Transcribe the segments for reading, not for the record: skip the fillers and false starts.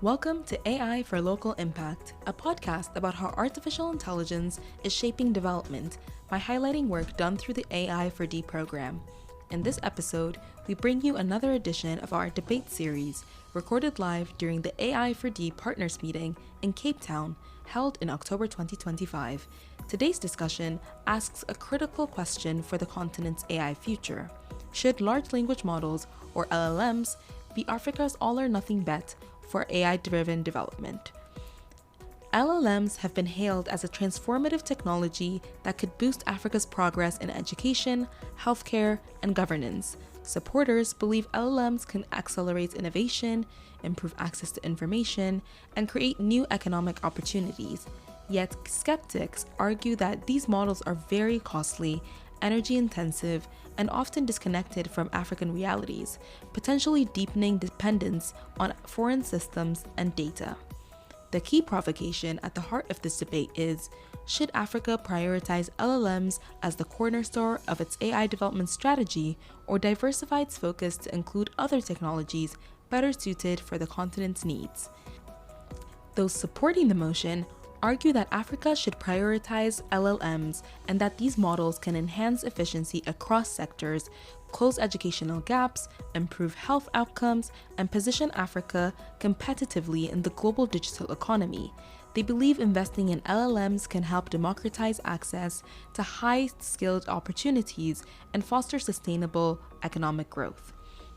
Welcome to AI for Local Impact, a podcast about how artificial intelligence is shaping development by highlighting work done through the AI for D program. In this episode, we bring you another edition of our debate series, recorded live during the AI for D Partners meeting in Cape Town, held in October 2025. Today's discussion asks a critical question for the continent's AI future. Should large language models, or LLMs, be Africa's all-or-nothing bet for AI-driven development? LLMs have been hailed as a transformative technology that could boost Africa's progress in education, healthcare, and governance. Supporters believe LLMs can accelerate innovation, improve access to information, and create new economic opportunities. Yet, skeptics argue that these models are very costly, energy-intensive, and often disconnected from African realities, potentially deepening dependence on foreign systems and data. The key provocation at the heart of this debate is, should Africa prioritize LLMs as the cornerstone of its AI development strategy, or diversify its focus to include other technologies better suited for the continent's needs? Those supporting the motion argue that Africa should prioritize LLMs and that these models can enhance efficiency across sectors, close educational gaps, improve health outcomes, and position Africa competitively in the global digital economy. They believe investing in LLMs can help democratize access to high-skilled opportunities and foster sustainable economic growth.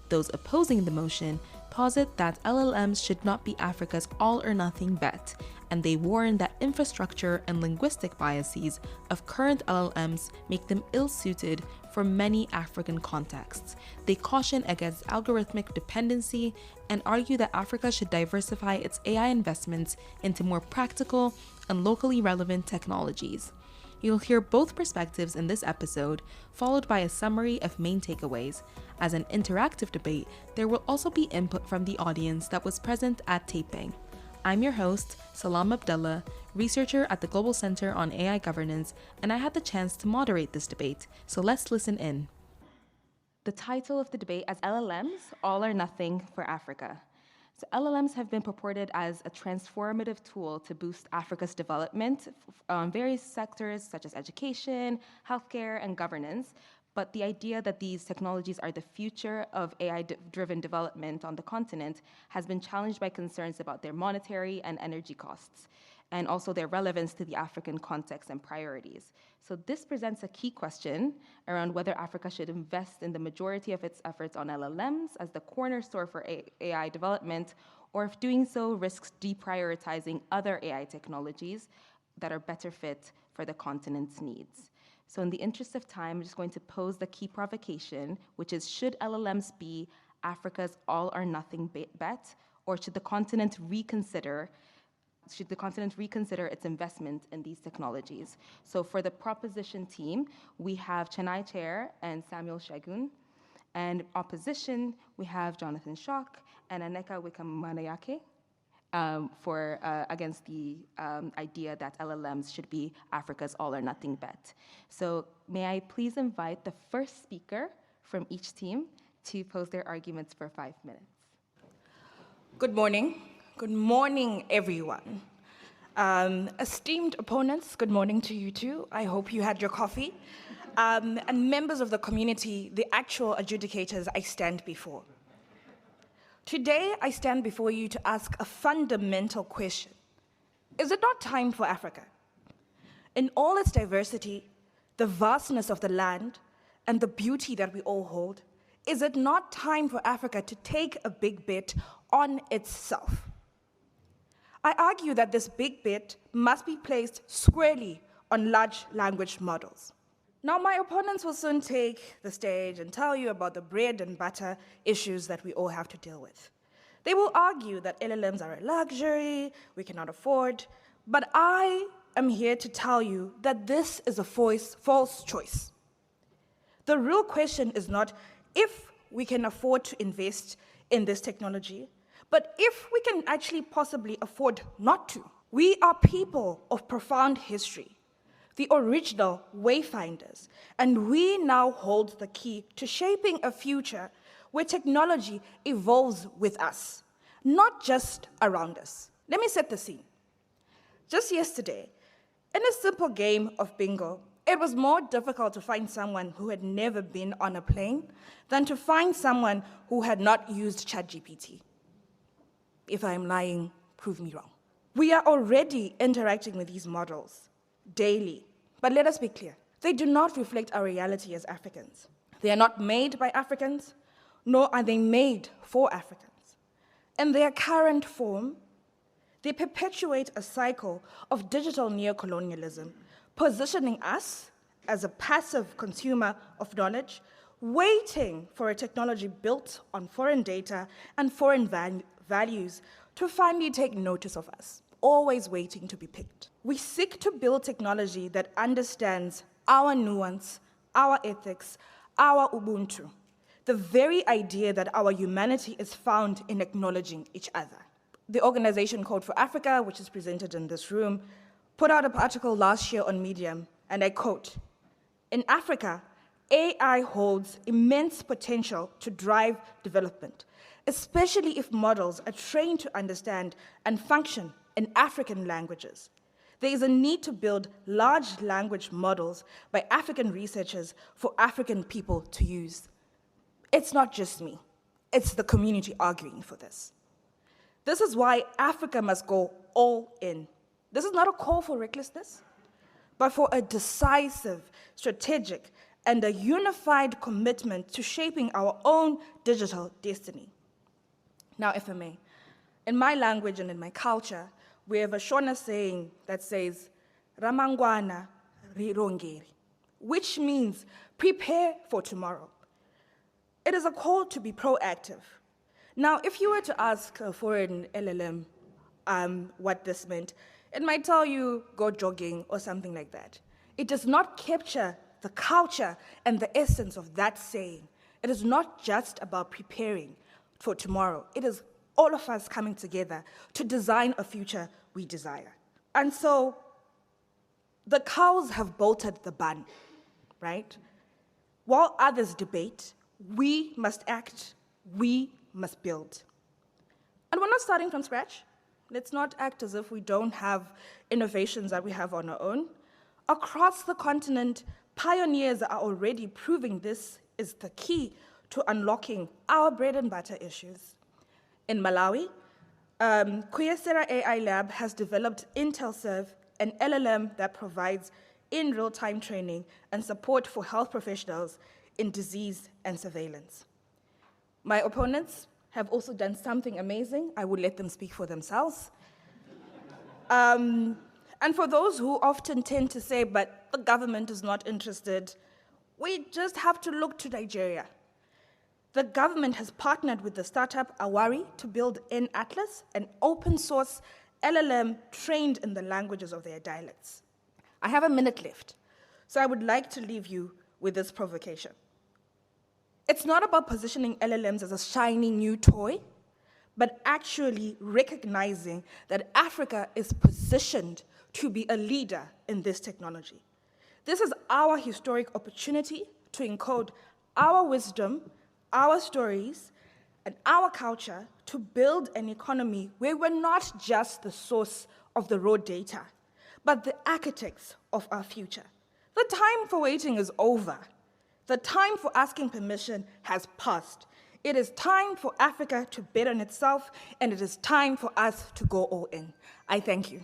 Those opposing the motion posit that LLMs should not be Africa's all-or-nothing bet, and they warn that infrastructure and linguistic biases of current LLMs make them ill-suited for many African contexts. They caution against algorithmic dependency and argue that Africa should diversify its AI investments into more practical and locally relevant technologies. You'll hear both perspectives in this episode, followed by a summary of main takeaways. As an interactive debate, there will also be input from the audience that was present at taping. I'm your host, Salam Abdullah, researcher at the Global Center on AI Governance, and I had the chance to moderate this debate, so let's listen in. The title of the debate is LLMs, All or Nothing for Africa. So LLMs have been purported as a transformative tool to boost Africa's development on various sectors such as education, healthcare, and governance. But the idea that these technologies are the future of AI-driven development on the continent has been challenged by concerns about their monetary and energy costs, and also their relevance to the African context and priorities. So this presents a key question around whether Africa should invest in the majority of its efforts on LLMs as the cornerstone for AI development, or if doing so risks deprioritizing other AI technologies that are better fit for the continent's needs. So in the interest of time, I'm just going to pose the key provocation, which is, should LLMs be Africa's all-or-nothing bet, or should the continent reconsider its investment in these technologies? So for the proposition team, we have Chennai Chair and Samuel Shagun. And opposition, we have Jonathan Shock and Aneka Wikamanayake against the idea that LLMs should be Africa's all-or-nothing bet. So may I please invite the first speaker from each team to pose their arguments for 5 minutes. Good morning. Good morning, everyone. Esteemed opponents, good morning to you too. I hope you had your coffee. And members of the community, the actual adjudicators I stand before. Today, I stand before you to ask a fundamental question. Is it not time for Africa? In all its diversity, the vastness of the land, and the beauty that we all hold, is it not time for Africa to take a big bet on itself? I argue that this big bet must be placed squarely on large language models. Now, my opponents will soon take the stage and tell you about the bread and butter issues that we all have to deal with. They will argue that LLMs are a luxury we cannot afford, but I am here to tell you that this is a false choice. The real question is not if we can afford to invest in this technology, but if we can actually possibly afford not to. We are people of profound history, the original wayfinders, and we now hold the key to shaping a future where technology evolves with us. not just around us. Let me set the scene. Just yesterday, in a simple game of bingo, it was more difficult to find someone who had never been on a plane than to find someone who had not used ChatGPT. If I'm lying, prove me wrong. We are already interacting with these models daily, but let us be clear. They do not reflect our reality as Africans. They are not made by Africans, nor are they made for Africans. In their current form, they perpetuate a cycle of digital neocolonialism, positioning us as a passive consumer of knowledge, waiting for a technology built on foreign data and foreign values to finally take notice of us, always waiting to be picked. We seek to build technology that understands our nuance, our ethics, our Ubuntu, the very idea that our humanity is found in acknowledging each other. The organization Code for Africa, which is presented in this room, put out an article last year on Medium, and I quote, "In Africa, AI holds immense potential to drive development, especially if models are trained to understand and function in African languages. There is a need to build large language models by African researchers for African people to use." It's not just me, it's the community arguing for this. This is why Africa must go all in. This is not a call for recklessness, but for a decisive, strategic, and a unified commitment to shaping our own digital destiny. Now, if I may, in my language and in my culture, we have a Shona saying that says, "Ramangwana rirongeri," which means prepare for tomorrow. It is a call to be proactive. Now, if you were to ask a foreign LLM what this meant, it might tell you go jogging or something like that. It does not capture the culture and the essence of that saying. It is not just about preparing for tomorrow. It is all of us coming together to design a future we desire. And so the cows have bolted the bun, right? While others debate, we must act, we must build. And we're not starting from scratch. Let's not act as if we don't have innovations that we have on our own. Across the continent, pioneers are already proving this is the key to unlocking our bread and butter issues. In Malawi, Kuyesera AI Lab has developed IntelServe, an LLM that provides in real-time training and support for health professionals in disease and surveillance. My opponents have also done something amazing. I will let them speak for themselves. And for those who often tend to say, but the government is not interested, we just have to look to Nigeria. The government has partnered with the startup Awari to build N-Atlas, an open source LLM trained in the languages of their dialects. I have a minute left, so I would like to leave you with this provocation. It's not about positioning LLMs as a shiny new toy, but actually recognizing that Africa is positioned to be a leader in this technology. This is our historic opportunity to encode our wisdom, our stories, and our culture to build an economy where we're not just the source of the raw data, but the architects of our future. The time for waiting is over. The time for asking permission has passed. It is time for Africa to bet on itself, and it is time for us to go all in. I thank you.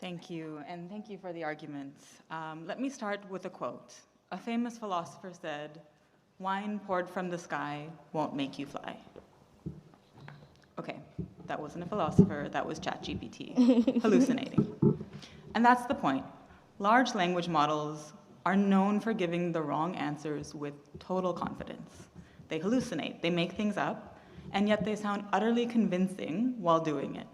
Thank you, and thank you for the arguments. Let me start with a quote. A famous philosopher said, "Wine poured from the sky won't make you fly." Okay, that wasn't a philosopher, that was ChatGPT, hallucinating. And that's the point. Large language models are known for giving the wrong answers with total confidence. They hallucinate, they make things up, and yet they sound utterly convincing while doing it.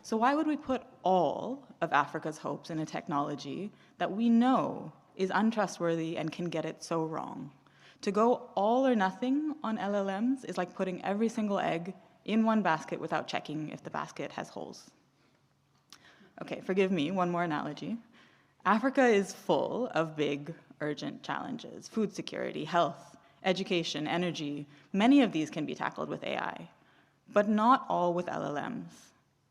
So why would we put all of Africa's hopes in a technology that we know is untrustworthy and can get it so wrong? To go all or nothing on LLMs is like putting every single egg in one basket without checking if the basket has holes. Okay, forgive me, one more analogy. Africa is full of big, urgent challenges: food security, health, education, energy, many of these can be tackled with AI, but not all with LLMs.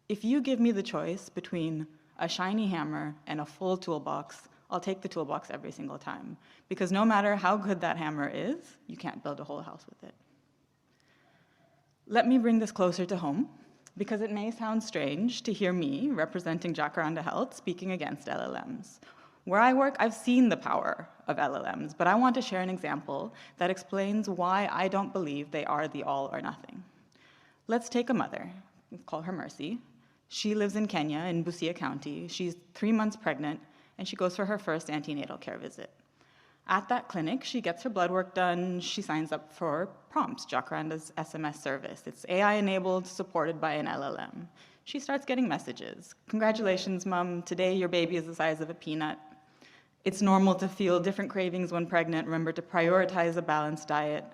If you give me the choice between a shiny hammer and a full toolbox, I'll take the toolbox every single time, because no matter how good that hammer is, you can't build a whole house with it. Let me bring this closer to home, because it may sound strange to hear me, representing Jacaranda Health, speaking against LLMs. Where I work, I've seen the power of LLMs, but I want to share an example that explains why I don't believe they are the all or nothing. Let's take a mother. We'll call her Mercy. She lives in Kenya, in Busia County. She's 3 months pregnant, and she goes for her first antenatal care visit. At that clinic, she gets her blood work done. She signs up for Prompts, Jacaranda's SMS service. It's AI-enabled, supported by an LLM. She starts getting messages. Congratulations, Mom. Today, your baby is the size of a peanut. It's normal to feel different cravings when pregnant. Remember to prioritize a balanced diet.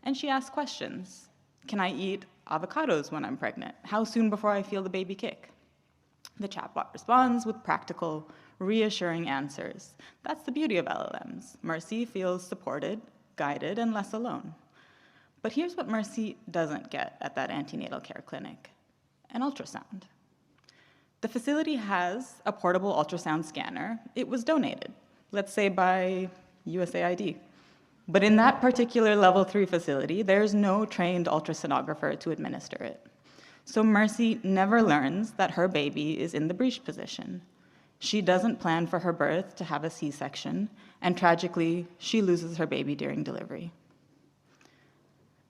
And she asks questions. Can I eat avocados when I'm pregnant? How soon before I feel the baby kick? The chatbot responds with practical, reassuring answers. That's the beauty of LLMs. Mercy feels supported, guided, and less alone. But here's what Mercy doesn't get at that antenatal care clinic: an ultrasound. The facility has a portable ultrasound scanner. It was donated, let's say by USAID. But in that particular level 3 facility, there's no trained ultrasonographer to administer it. So Mercy never learns that her baby is in the breech position. She doesn't plan for her birth to have a C-section, and tragically, she loses her baby during delivery.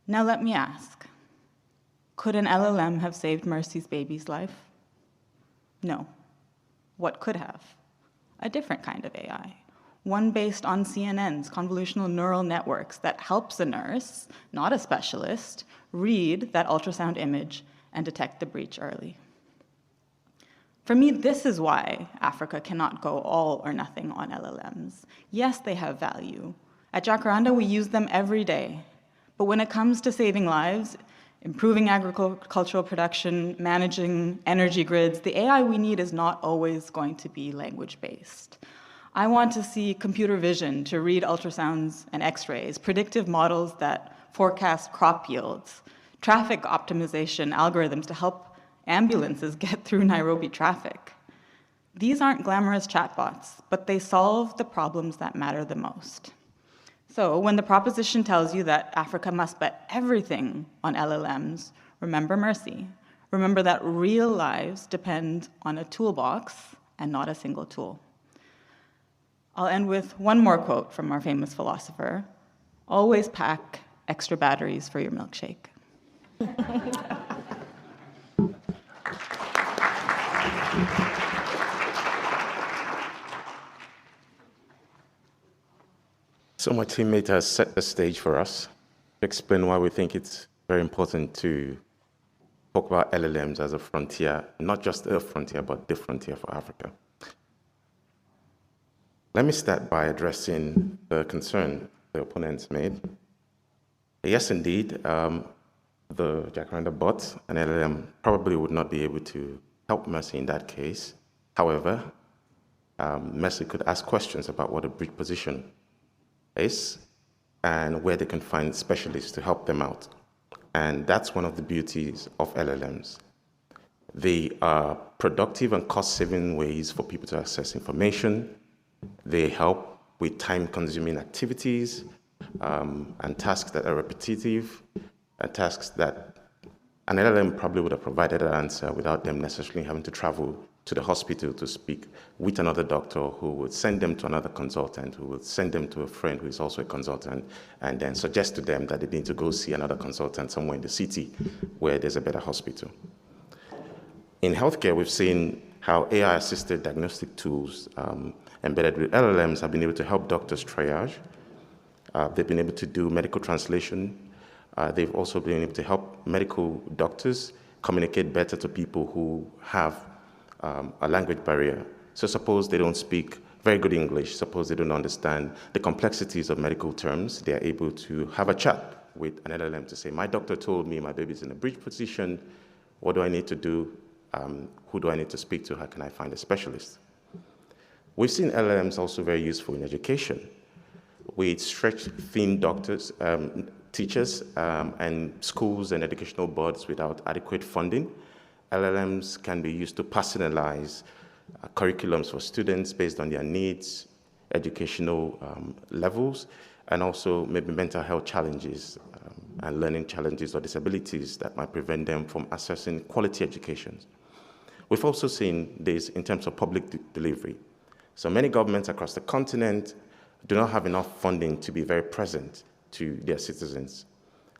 Now let me ask, could an LLM have saved Mercy's baby's life? No. What could have? A different kind of AI. One based on CNNs, convolutional neural networks, that helps a nurse, not a specialist, read that ultrasound image and detect the breach early. For me, this is why Africa cannot go all or nothing on LLMs. Yes, they have value. At Jacaranda, we use them every day. But when it comes to saving lives, improving agricultural production, managing energy grids, the AI we need is not always going to be language-based. I want to see computer vision to read ultrasounds and X-rays, predictive models that forecast crop yields, traffic optimization algorithms to help ambulances get through Nairobi traffic. These aren't glamorous chatbots, but they solve the problems that matter the most. So when the proposition tells you that Africa must bet everything on LLMs, remember Mercy. Remember that real lives depend on a toolbox and not a single tool. I'll end with one more quote from our famous philosopher: always pack extra batteries for your milkshake. So my teammate has set the stage for us to explain why we think it's very important to talk about LLMs as a frontier, not just a frontier, but the frontier for Africa. Let me start by addressing the concern the opponents made. Yes, indeed, the Jacaranda bot and LLM probably would not be able to help Mercy in that case. However, Mercy could ask questions about what a breech position is and where they can find specialists to help them out. And that's one of the beauties of LLMs. They are productive and cost-saving ways for people to access information. They help with time-consuming activities and tasks that are repetitive, and tasks that an LLM probably would have provided an answer without them necessarily having to travel to the hospital to speak with another doctor who would send them to another consultant, who would send them to a friend who is also a consultant, and then suggest to them that they need to go see another consultant somewhere in the city where there's a better hospital. In healthcare, we've seen how AI-assisted diagnostic tools embedded with LLMs have been able to help doctors triage. They've been able to do medical translation. They've also been able to help medical doctors communicate better to people who have a language barrier. So suppose they don't speak very good English, suppose they don't understand the complexities of medical terms, they are able to have a chat with an LLM to say, my doctor told me my baby's in a breech position, what do I need to do? Who do I need to speak to? How can I find a specialist? We've seen LLMs also very useful in education. with stretch-thin doctors, teachers, and schools and educational boards without adequate funding. LLMs can be used to personalize curriculums for students based on their needs, educational levels, and also maybe mental health challenges and learning challenges or disabilities that might prevent them from accessing quality education. We've also seen this in terms of public delivery. So many governments across the continent do not have enough funding to be very present to their citizens.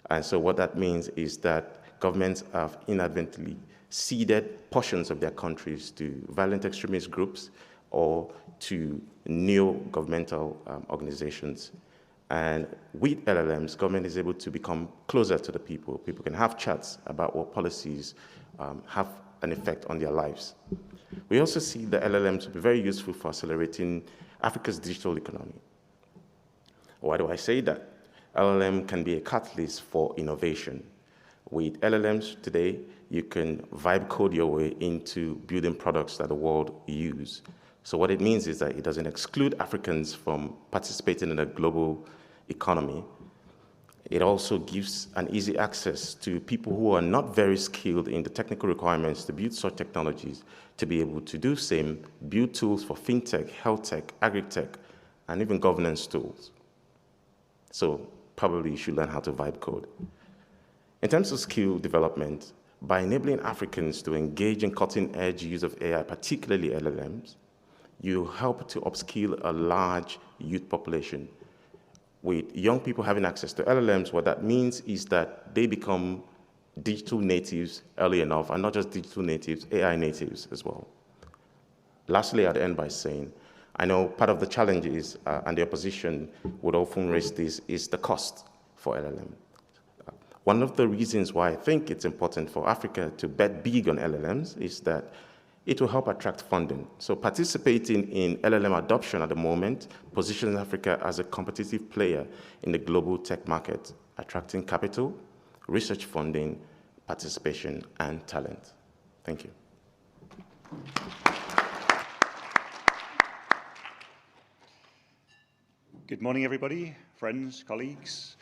And so what that means is that governments have inadvertently ceded portions of their countries to violent extremist groups or to neo-governmental organizations. And with LLMs, government is able to become closer to the people. People can have chats about what policies have an effect on their lives. We also see the LLMs to be very useful for accelerating Africa's digital economy. Why do I say that? LLM can be a catalyst for innovation. With LLMs today, you can vibe code your way into building products that the world use. So what it means is that it doesn't exclude Africans from participating in a global economy. It also gives an easy access to people who are not very skilled in the technical requirements to build such technologies to be able to do same, build tools for fintech, health tech, agri-tech, and even governance tools. So probably you should learn how to vibe code. In terms of skill development, by enabling Africans to engage in cutting-edge use of AI, particularly LLMs, you help to upskill a large youth population. With young people having access to LLMs, what that means is that they become digital natives early enough, and not just digital natives, AI natives as well. Lastly, I'd end by saying, I know part of the challenges and the opposition would often raise this is the cost for LLM. One of the reasons why I think it's important for Africa to bet big on LLMs is that it will help attract funding. So participating in LLM adoption at the moment positions Africa as a competitive player in the global tech market, attracting capital, research funding, participation, and talent. Thank you. Good morning, everybody, friends, colleagues.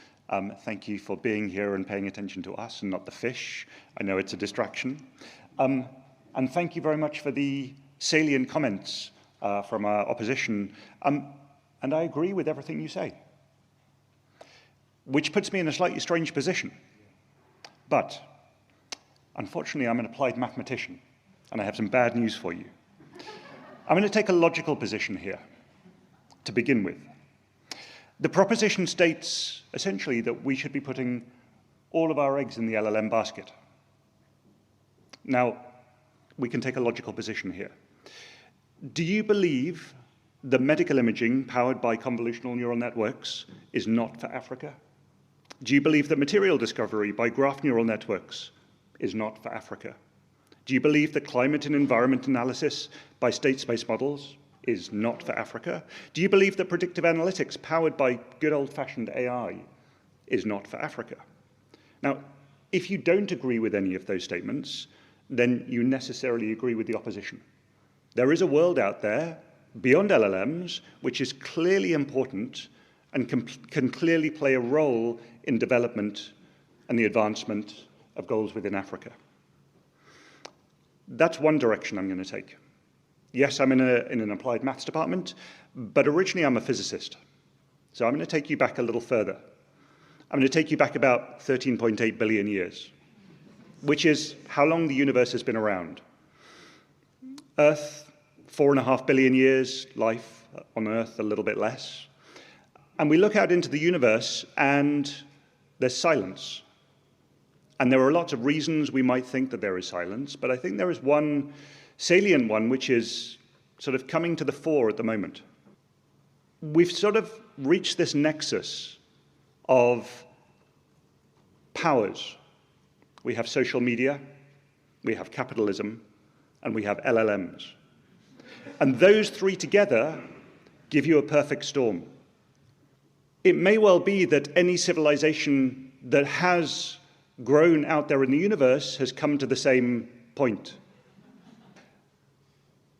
Thank you for being here and paying attention to us and not the fish. I know it's a distraction. And thank you very much for the salient comments from our opposition. And I agree with everything you say, which puts me in a slightly strange position. But unfortunately, I'm an applied mathematician, and I have some bad news for you. I'm going to take a logical position here to begin with. The proposition states essentially that we should be putting all of our eggs in the LLM basket. Now, we can take a logical position here. Do you believe that medical imaging powered by convolutional neural networks is not for Africa? Do you believe that material discovery by graph neural networks is not for Africa? Do you believe that climate and environment analysis by state space models is not for Africa? Do you believe that predictive analytics powered by good old-fashioned AI is not for Africa? Now, if you don't agree with any of those statements, then you necessarily agree with the opposition. There is a world out there beyond LLMs which is clearly important and can clearly play a role in development and the advancement of goals within Africa. That's one direction I'm going to take. Yes, I'm in an applied maths department, but originally I'm a physicist. So I'm going to take you back a little further. I'm going to take you back about 13.8 billion years, which is how long the universe has been around. Earth, 4.5 billion years, life on Earth a little bit less. And we look out into the universe and there's silence. And there are lots of reasons we might think that there is silence, but I think there is one salient one which is sort of coming to the fore at the moment. We've sort of reached this nexus of powers. We have social media, we have capitalism, and we have LLMs. And those three together give you a perfect storm. It may well be that any civilization that has grown out there in the universe has come to the same point.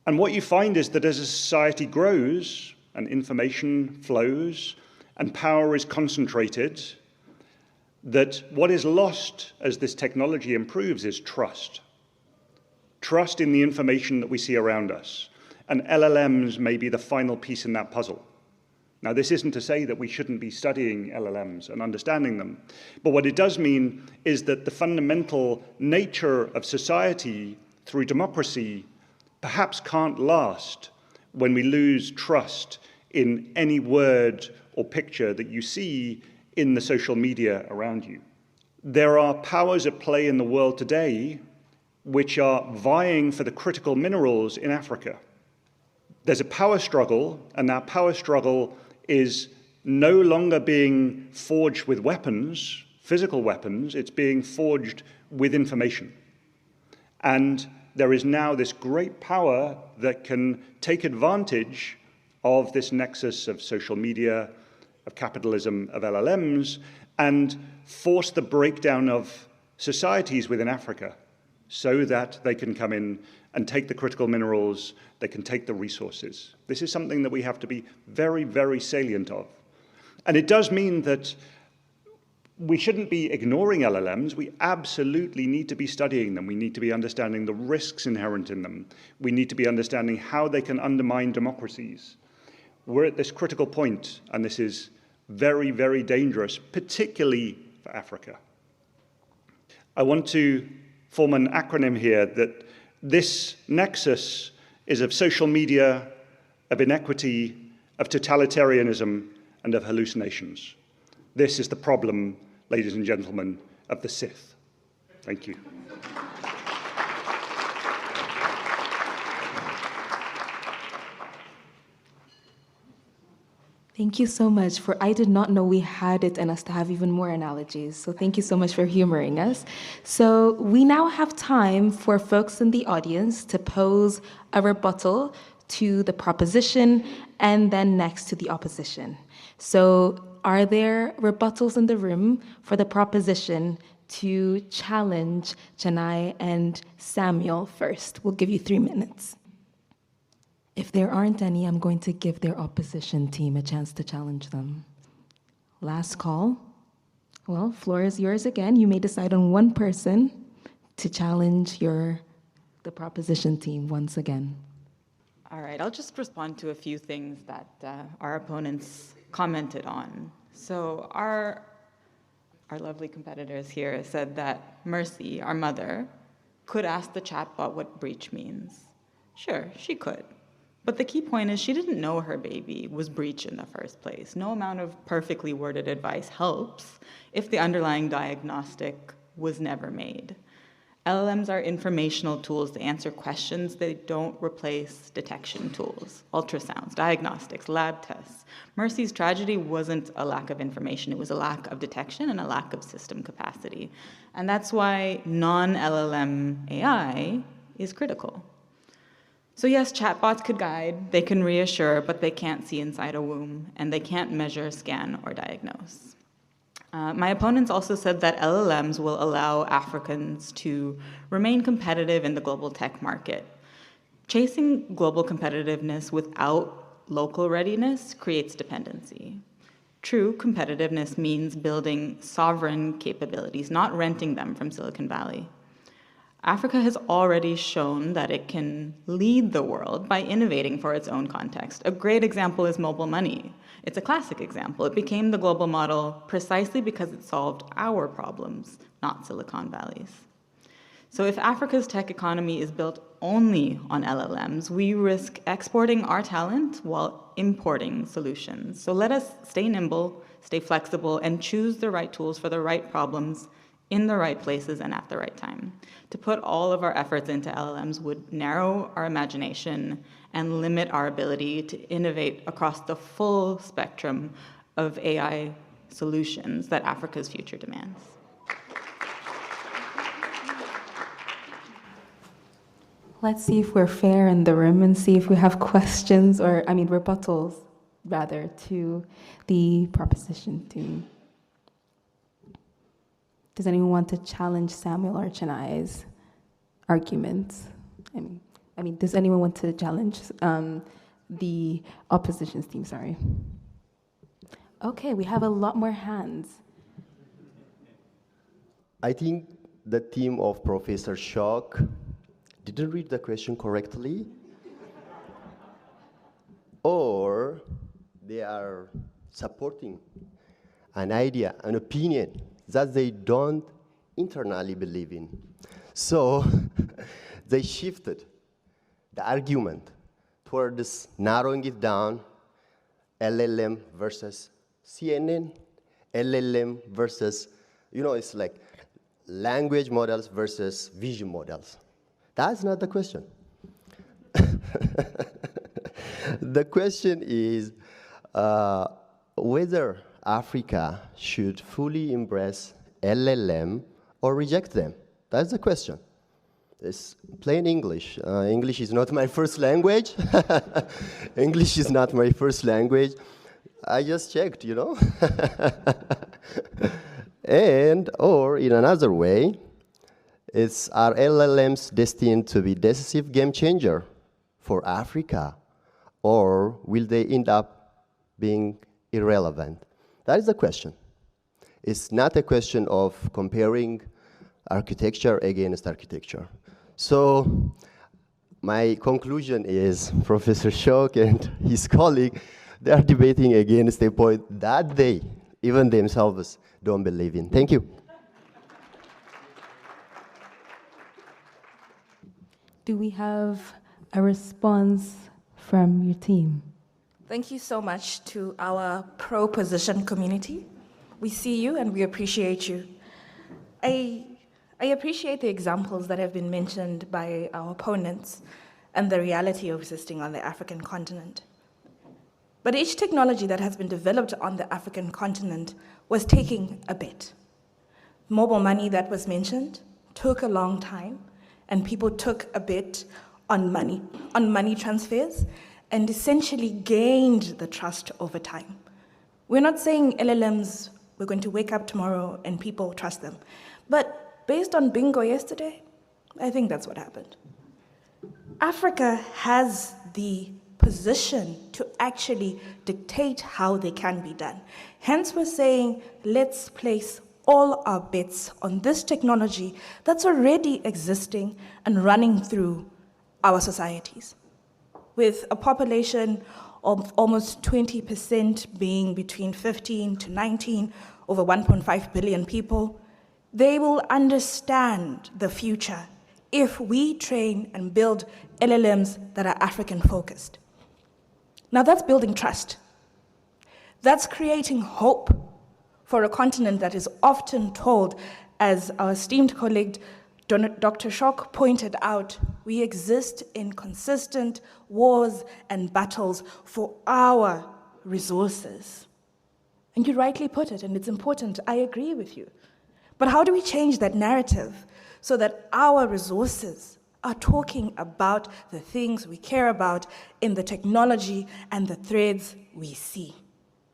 And what you find is that as a society grows and information flows and power is concentrated, that what is lost as this technology improves is trust. Trust in the information that we see around us. And LLMs may be the final piece in that puzzle. Now, this isn't to say that we shouldn't be studying LLMs and understanding them, but what it does mean is that the fundamental nature of society through democracy perhaps can't last when we lose trust in any word or picture that you see in the social media around you. There are powers at play in the world today which are vying for the critical minerals in Africa. There's a power struggle, and that power struggle is no longer being forged with weapons, physical weapons, it's being forged with information. And there is now this great power that can take advantage of this nexus of social media, of capitalism, of LLMs, and force the breakdown of societies within Africa so that they can come in and take the critical minerals, they can take the resources. This is something that we have to be very, very salient of. And it does mean that we shouldn't be ignoring LLMs. We absolutely need to be studying them. We need to be understanding the risks inherent in them. We need to be understanding how they can undermine democracies. We're at this critical point, and this is very, very dangerous, particularly for Africa. I want to form an acronym here that this nexus is of social media, of inequity, of totalitarianism, and of hallucinations. This is the problem, ladies and gentlemen, of the Sith. Thank you. Thank you so much I did not know we had it in us to have even more analogies. So thank you so much for humoring us. So we now have time for folks in the audience to pose a rebuttal to the proposition and then next to the opposition. So are there rebuttals in the room for the proposition to challenge Chennai and Samuel first? We'll give you 3 minutes. If there aren't any, I'm going to give their opposition team a chance to challenge them. Last call. Well, floor is yours again. You may decide on one person to challenge the proposition team once again. All right, I'll just respond to a few things that our opponents commented on. So our lovely competitors here said that Mercy, our mother, could ask the chatbot what breach means. Sure, she could. But the key point is she didn't know her baby was breech in the first place. No amount of perfectly worded advice helps if the underlying diagnostic was never made. LLMs are informational tools to answer questions. They don't replace detection tools, ultrasounds, diagnostics, lab tests. Mercy's tragedy wasn't a lack of information. It was a lack of detection and a lack of system capacity. And that's why non-LLM AI is critical. So yes, chatbots could guide, they can reassure, but they can't see inside a womb, and they can't measure, scan, or diagnose. My opponents also said that LLMs will allow Africans to remain competitive in the global tech market. Chasing global competitiveness without local readiness creates dependency. True competitiveness means building sovereign capabilities, not renting them from Silicon Valley. Africa has already shown that it can lead the world by innovating for its own context. A great example is mobile money. It's a classic example. It became the global model precisely because it solved our problems, not Silicon Valley's. So if Africa's tech economy is built only on LLMs, we risk exporting our talent while importing solutions. So let us stay nimble, stay flexible, and choose the right tools for the right problems in the right places and at the right time. To put all of our efforts into LLMs would narrow our imagination and limit our ability to innovate across the full spectrum of AI solutions that Africa's future demands. Let's see if we're fair in the room and see if we have questions rebuttals, rather, to the proposition team. Does anyone want to challenge Samuel or Chennai's arguments? Does anyone want to challenge the opposition's team? Sorry. Okay, we have a lot more hands. I think the team of Professor Shock didn't read the question correctly, or they are supporting an idea, an opinion that they don't internally believe in. So they shifted the argument toward this narrowing it down, LLM versus CNN, LLM versus, it's like language models versus vision models. That's not the question. The question is whether Africa should fully embrace LLM or reject them. That's the question. It's plain English. English is not my first language. English is not my first language. I just checked, And, or in another way, are LLMs destined to be decisive game changer for Africa, or will they end up being irrelevant? That is the question. It's not a question of comparing architecture against architecture. So my conclusion is Professor Shock and his colleague, they are debating against a point that they, even themselves, don't believe in. Thank you. Do we have a response from your team? Thank you so much to our pro-position community. We see you and we appreciate you. I appreciate the examples that have been mentioned by our opponents and the reality of existing on the African continent. But each technology that has been developed on the African continent was taking a bit. Mobile money that was mentioned took a long time, and people took a bit on money transfers, and essentially gained the trust over time. We're not saying LLMs, we're going to wake up tomorrow and people trust them. But based on bingo yesterday, I think that's what happened. Africa has the position to actually dictate how they can be done. Hence, we're saying, let's place all our bets on this technology that's already existing and running through our societies. With a population of almost 20% being between 15 to 19, over 1.5 billion people, they will understand the future if we train and build LLMs that are African-focused. Now that's building trust. That's creating hope for a continent that is often told, as our esteemed colleague Dr. Shock pointed out, we exist in consistent wars and battles for our resources. And you rightly put it, and it's important, I agree with you. But how do we change that narrative so that our resources are talking about the things we care about in the technology and the threads we see?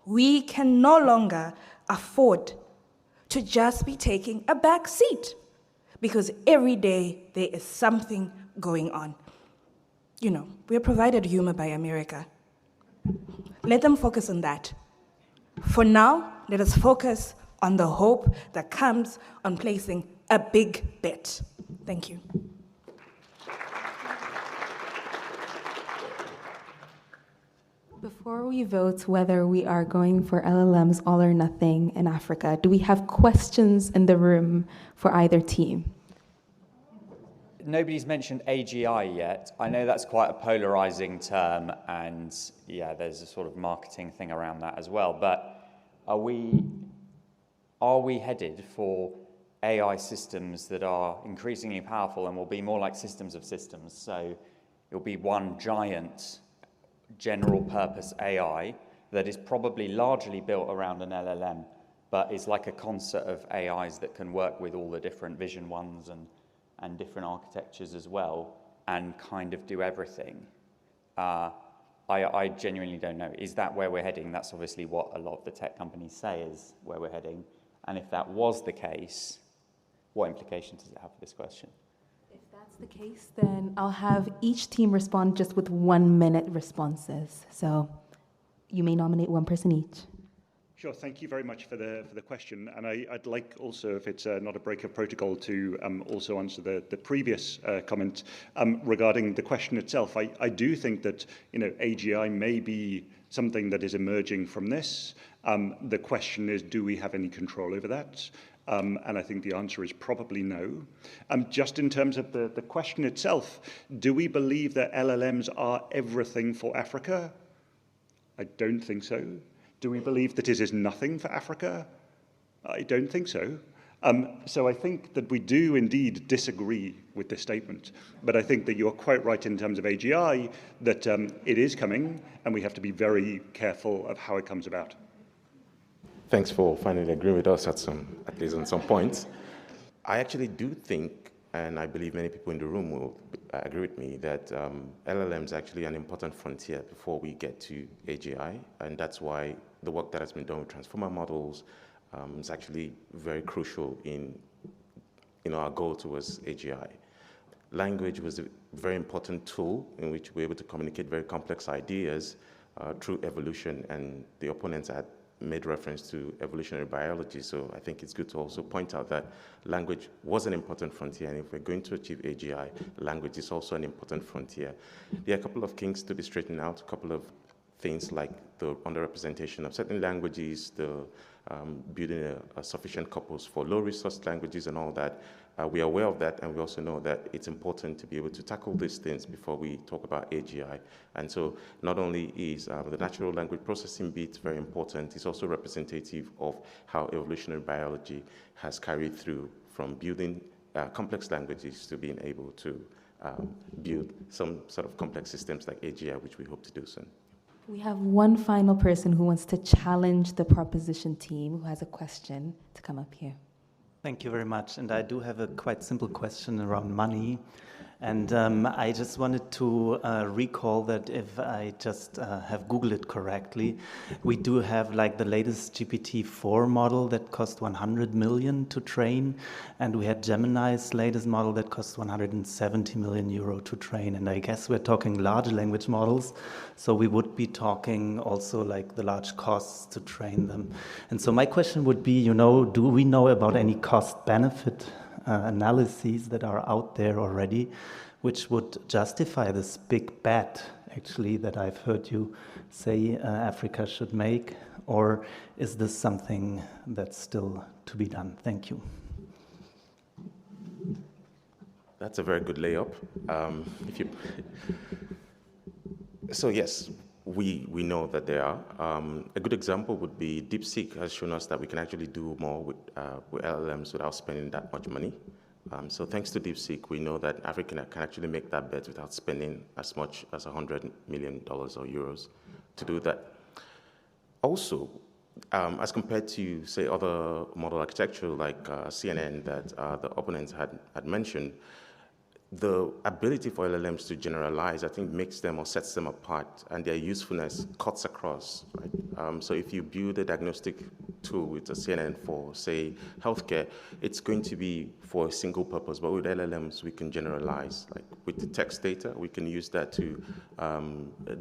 We can no longer afford to just be taking a back seat, because every day there is something going on. We are provided humor by America. Let them focus on that. For now, let us focus on the hope that comes on placing a big bet. Thank you. Before we vote whether we are going for LLMs all or nothing in Africa, do we have questions in the room for either team? Nobody's mentioned AGI yet. I know that's quite a polarizing term, and yeah, there's a sort of marketing thing around that as well. But are we headed for AI systems that are increasingly powerful and will be more like systems of systems? So it'll be one giant general purpose AI that is probably largely built around an LLM, but is like a concert of AIs that can work with all the different vision ones and different architectures as well, and kind of do everything. I genuinely don't know. Is that where we're heading? That's obviously what a lot of the tech companies say is where we're heading. And if that was the case, what implications does it have for this question? If that's the case, then I'll have each team respond just with 1 minute responses. So you may nominate one person each. Sure. Thank you very much for the question. And I'd like also, if it's not a break of protocol, to also answer the previous comment regarding the question itself. I do think that AGI may be something that is emerging from this. The question is, do we have any control over that? And I think the answer is probably no. Just in terms of the question itself, do we believe that LLMs are everything for Africa? I don't think so. Do we believe that it is nothing for Africa? I don't think so. So I think that we do indeed disagree with this statement. But I think that you're quite right in terms of AGI, that it is coming, and we have to be very careful of how it comes about. Thanks for finally agreeing with us at least on some points. I actually do think, and I believe many people in the room will agree with me, that LLM is actually an important frontier before we get to AGI, and that's why the work that has been done with transformer models is actually very crucial in our goal towards AGI. Language was a very important tool in which we're able to communicate very complex ideas through evolution, and the opponents had made reference to evolutionary biology, so I think it's good to also point out that language was an important frontier, and if we're going to achieve AGI, language is also an important frontier. There are a couple of things to be straightened out, a couple of things like the underrepresentation of certain languages, the building a sufficient corpus for low-resource languages and all that. We are aware of that, and we also know that it's important to be able to tackle these things before we talk about AGI. And so not only is the natural language processing bit very important, it's also representative of how evolutionary biology has carried through from building complex languages to being able to build some sort of complex systems like AGI, which we hope to do soon. We have one final person who wants to challenge the proposition team, who has a question, to come up here. Thank you very much. And I do have a quite simple question around money. And I just wanted to recall that if I just have Googled it correctly, we do have like the latest GPT-4 model that cost 100 million to train. And we had Gemini's latest model that cost 170 million euro to train. And I guess we're talking large language models. So we would be talking also like the large costs to train them. And so my question would be, do we know about any cost-benefit analyses that are out there already, which would justify this big bet, actually, that I've heard you say Africa should make? Or is this something that's still to be done? Thank you. That's a very good layup. So yes, we know that there are. A good example would be DeepSeek has shown us that we can actually do more with LLMs without spending that much money. So thanks to DeepSeek, we know that Africa can actually make that bet without spending as much as $100 million or euros to do that. Also, as compared to, say, other model architecture like CNN that the opponents had mentioned, the ability for LLMs to generalize, I think, makes them or sets them apart, and their usefulness cuts across. Right? So if you build a diagnostic tool with a CNN for, say, healthcare, it's going to be for a single purpose, but with LLMs, we can generalize. Like with the text data, we can use that to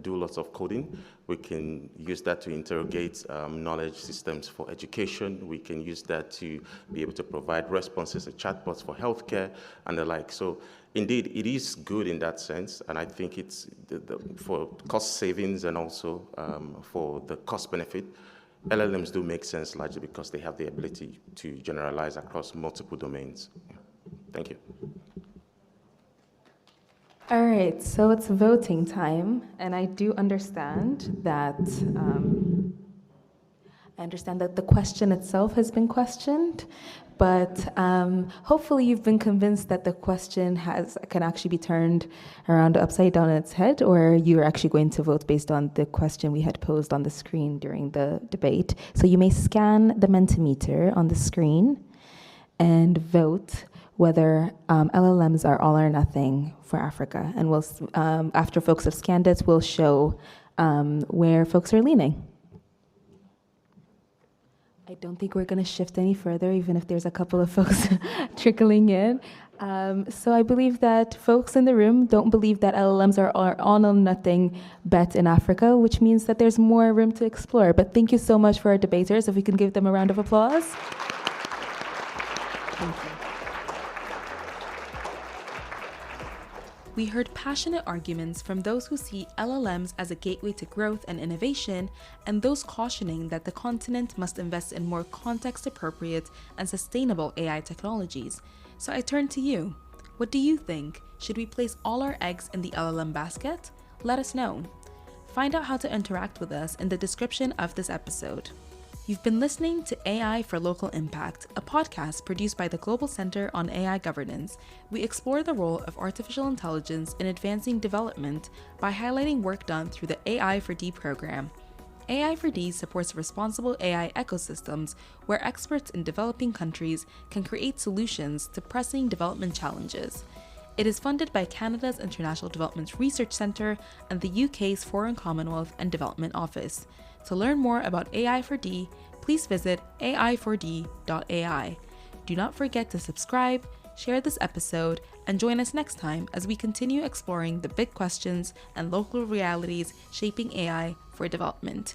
do lots of coding. We can use that to interrogate knowledge systems for education. We can use that to be able to provide responses to chatbots for healthcare and the like. So indeed, it is good in that sense, and I think it's for cost savings and also for the cost benefit. LLMs do make sense largely because they have the ability to generalize across multiple domains. Thank you. All right, so it's voting time, and I do understand that the question itself has been questioned, but hopefully you've been convinced that the question can actually be turned around upside down on its head, or you're actually going to vote based on the question we had posed on the screen during the debate. So you may scan the Mentimeter on the screen and vote whether LLMs are all or nothing for Africa. And we'll, after folks have scanned it, we'll show where folks are leaning. I don't think we're going to shift any further, even if there's a couple of folks trickling in. So I believe that folks in the room don't believe that LLMs are all or nothing bet in Africa, which means that there's more room to explore. But thank you so much for our debaters. If we can give them a round of applause. Thank you. We heard passionate arguments from those who see LLMs as a gateway to growth and innovation, and those cautioning that the continent must invest in more context-appropriate and sustainable AI technologies. So I turn to you. What do you think? Should we place all our eggs in the LLM basket? Let us know. Find out how to interact with us in the description of this episode. You've been listening to AI for Local Impact, a podcast produced by the Global Center on AI Governance. We explore the role of artificial intelligence in advancing development by highlighting work done through the AI for D program. AI for D supports responsible AI ecosystems where experts in developing countries can create solutions to pressing development challenges. It is funded by Canada's International Development Research Centre and the UK's Foreign Commonwealth and Development Office. To learn more about AI for D, please visit ai4d.ai. Do not forget to subscribe, share this episode, and join us next time as we continue exploring the big questions and local realities shaping AI for development.